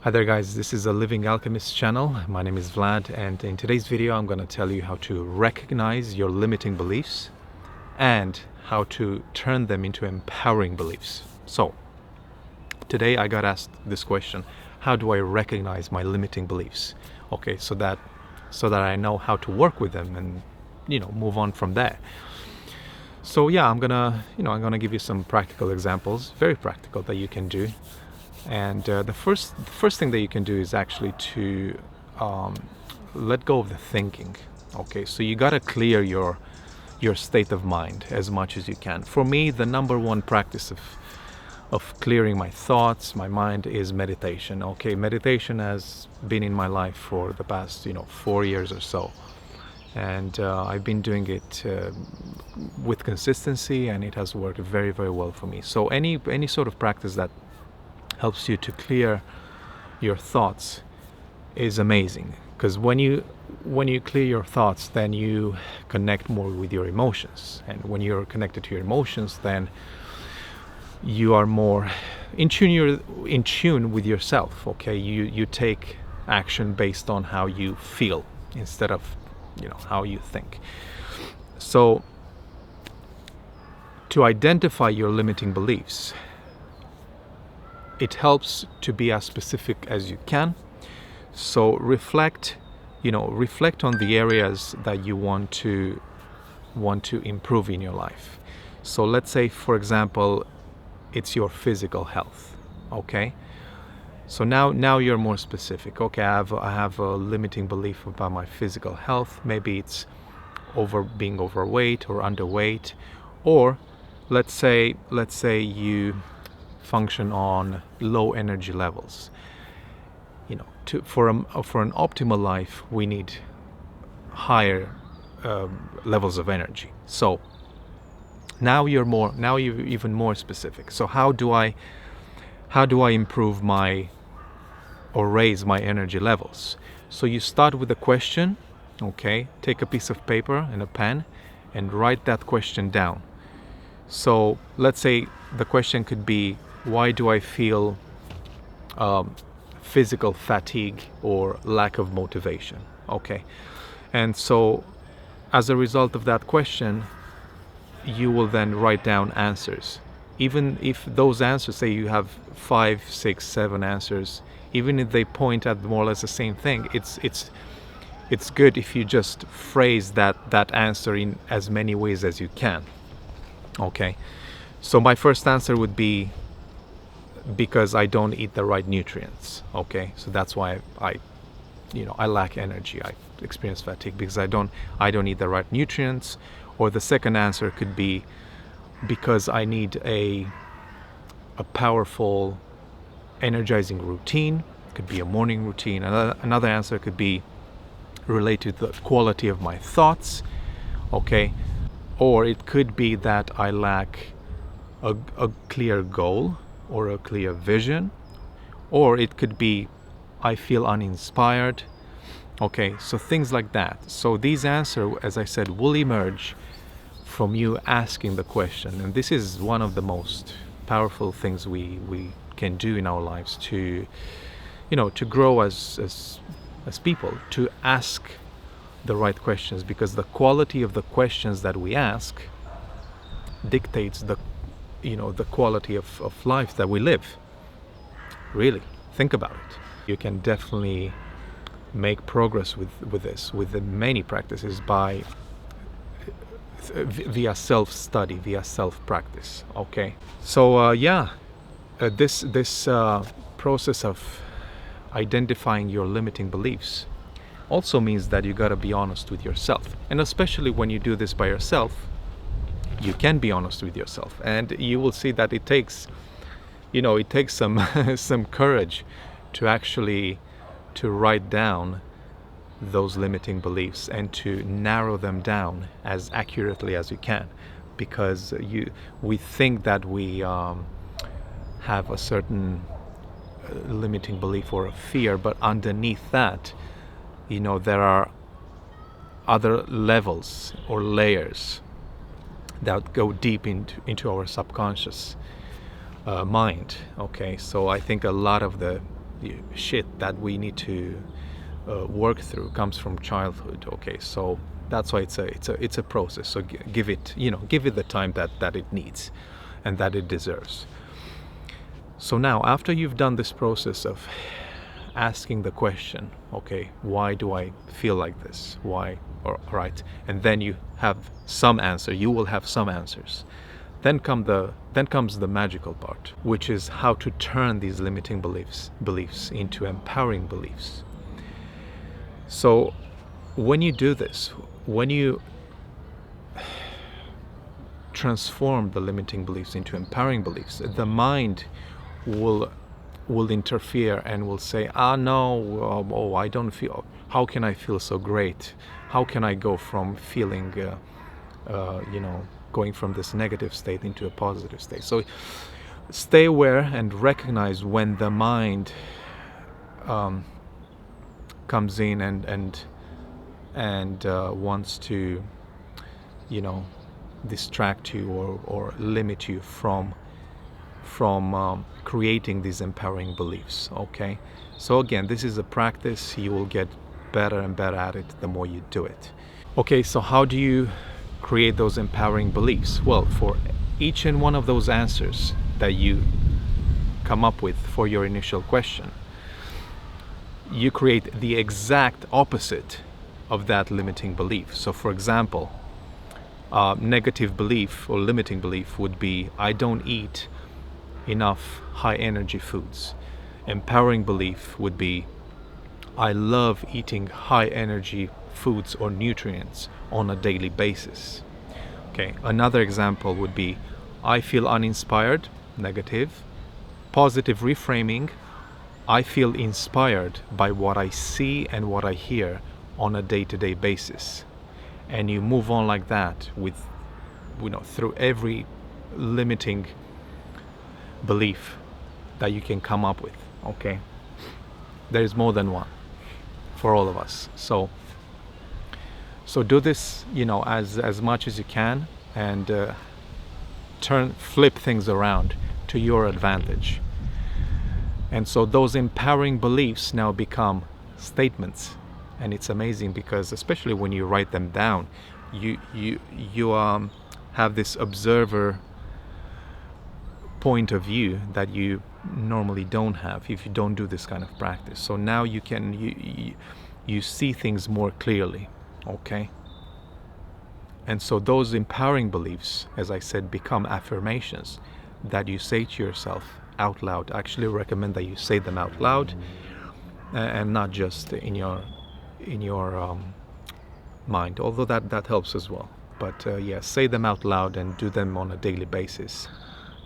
Hi there guys, this is a Living Alchemists channel. My name is Vlad, and in today's video I'm going to tell you how to recognize your limiting beliefs and how to turn them into empowering beliefs. So today I got asked this question: how do I recognize my limiting beliefs? Okay, so that I know how to work with them and move on from there. So yeah, I'm gonna give you some practical examples, very practical, that you can do. And the first thing that you can do is actually to let go of the thinking. Okay, so you gotta clear your state of mind as much as you can. For me, the number one practice of clearing my thoughts, my mind, is meditation. Okay, meditation has been in my life for the past 4 years or so, and I've been doing it with consistency, and it has worked very, very well for me. So any sort of practice that helps you to clear your thoughts is amazing, because when you clear your thoughts, then you connect more with your emotions, and when you're connected to your emotions, then you are more in tune. You're in tune with yourself. Okay, you take action based on how you feel instead of how you think. So to identify your limiting beliefs, it helps to be as specific as you can. So reflect on the areas that you want to improve in your life. So let's say, for example, it's your physical health. Okay, so now you're more specific. Okay, I have a limiting belief about my physical health. Maybe it's being overweight or underweight, or let's say you function on low energy levels. For an optimal life, we need higher levels of energy. So now you're even more specific. So how do I improve or raise my energy levels? So you start with a question. Okay, take a piece of paper and a pen and write that question down. So let's say the question could be, why do I feel physical fatigue or lack of motivation? Okay, and so as a result of that question, you will then write down answers. Even if those answers, say you have 5, 6, 7 answers, even if they point at more or less the same thing, it's good if you just phrase that answer in as many ways as you can. Okay, so my first answer would be, because I don't eat the right nutrients. Okay, so that's why I lack energy. I experience fatigue because I don't eat the right nutrients. Or the second answer could be, because I need a powerful, energizing routine. It could be a morning routine. Another answer could be related to the quality of my thoughts. Okay, or it could be that I lack a clear goal or a clear vision, or it could be I feel uninspired. Okay, so things like that. So these answers, as I said, will emerge from you asking the question, and this is one of the most powerful things we can do in our lives to grow as people, to ask the right questions, because the quality of the questions that we ask dictates the quality of life that we live. Really, think about it. You can definitely make progress with this, with the many practices, via self-study, via self-practice. Okay, so this process of identifying your limiting beliefs also means that you got to be honest with yourself, and especially when you do this by yourself, you can be honest with yourself, and you will see that it takes some some courage to actually write down those limiting beliefs and to narrow them down as accurately as you can, because we think that we have a certain limiting belief or a fear, but underneath that, there are other levels or layers that go deep into our subconscious mind. Okay, so I think a lot of the shit that we need to work through comes from childhood. Okay, so that's why it's a process. So give it, give it the time that it needs and that it deserves. So now, after you've done this process of asking the question, okay, why do I feel like this? Why? All right, and then you have some answer. You will have some answers. Then comes the magical part, which is how to turn these limiting beliefs into empowering beliefs. So when you do this, when you transform the limiting beliefs into empowering beliefs, the mind will interfere and will say, no, oh, I don't feel, how can I feel so great? How can I go from feeling going from this negative state into a positive state? So stay aware and recognize when the mind comes in and wants to distract you or limit you from creating these empowering beliefs. Okay, so again, this is a practice. You will get better and better at it the more you do it. Okay, so how do you create those empowering beliefs? Well, for each and one of those answers that you come up with for your initial question, you create the exact opposite of that limiting belief. So for example, negative belief or limiting belief would be, I don't eat enough high energy foods. Empowering belief would be, I love eating high energy foods or nutrients on a daily basis. Okay, another example would be, I feel uninspired, negative. Positive reframing, I feel inspired by what I see and what I hear on a day-to-day basis. And you move on like that with, through every limiting belief that you can come up with. Okay, there is more than one for all of us. So do this, as much as you can, and flip things around to your advantage. And so those empowering beliefs now become statements. And it's amazing because, especially when you write them down, you have this observer point of view that you normally don't have if you don't do this kind of practice. So now you see things more clearly. Okay, and so those empowering beliefs, as I said, become affirmations that you say to yourself out loud. I actually recommend that you say them out loud and not just in your mind, although that helps as well. But say them out loud and do them on a daily basis.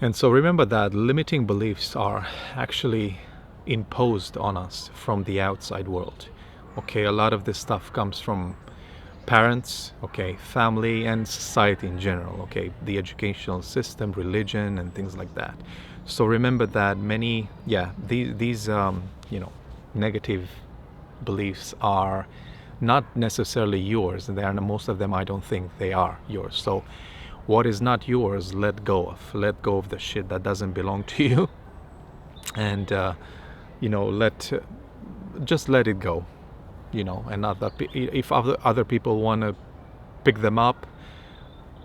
And so remember that limiting beliefs are actually imposed on us from the outside world. Okay, a lot of this stuff comes from parents, okay, family, and society in general, okay, the educational system, religion, and things like that. So remember that these negative beliefs are not necessarily yours, and most of them, I don't think they are yours. So what is not yours, let go of the shit that doesn't belong to you, and just let it go. And if other people want to pick them up,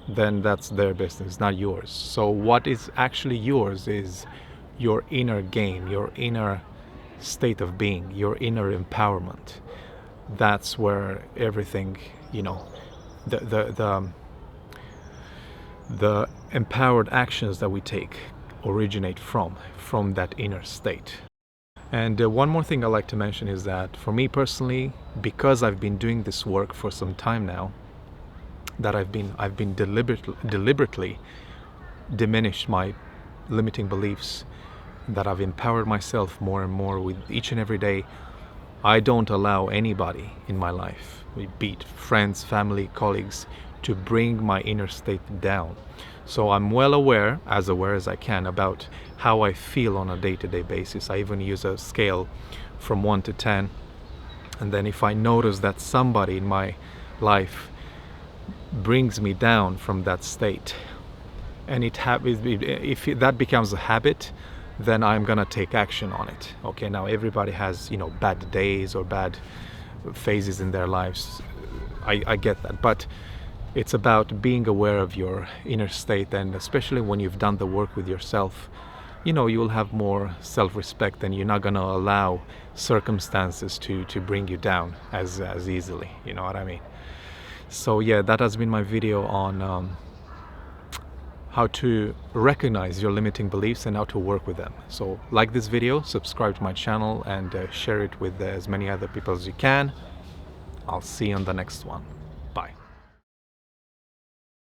then that's their business, not yours. So what is actually yours is your inner game, your inner state of being, your inner empowerment. That's where everything, the empowered actions that we take originate from that inner state. And one more thing I like to mention is that for me personally, because I've been doing this work for some time now, that I've been deliberately diminished my limiting beliefs, that I've empowered myself more and more with each and every day. I don't allow anybody in my life, be it friends, family, colleagues, to bring my inner state down. So I'm well aware as I can, about how I feel on a day-to-day basis. I even use a scale from 1 to 10. And then if I notice that somebody in my life brings me down from that state, and if that becomes a habit, then I'm gonna take action on it. Okay, now everybody has, you know, bad days or bad phases in their lives. I get that, but it's about being aware of your inner state, and especially when you've done the work with yourself, you know, you will have more self-respect, and you're not gonna allow circumstances to bring you down as easily, you know what I mean? So yeah, that has been my video on how to recognize your limiting beliefs and how to work with them. So like this video, subscribe to my channel, and share it with as many other people as you can. I'll see you on the next one.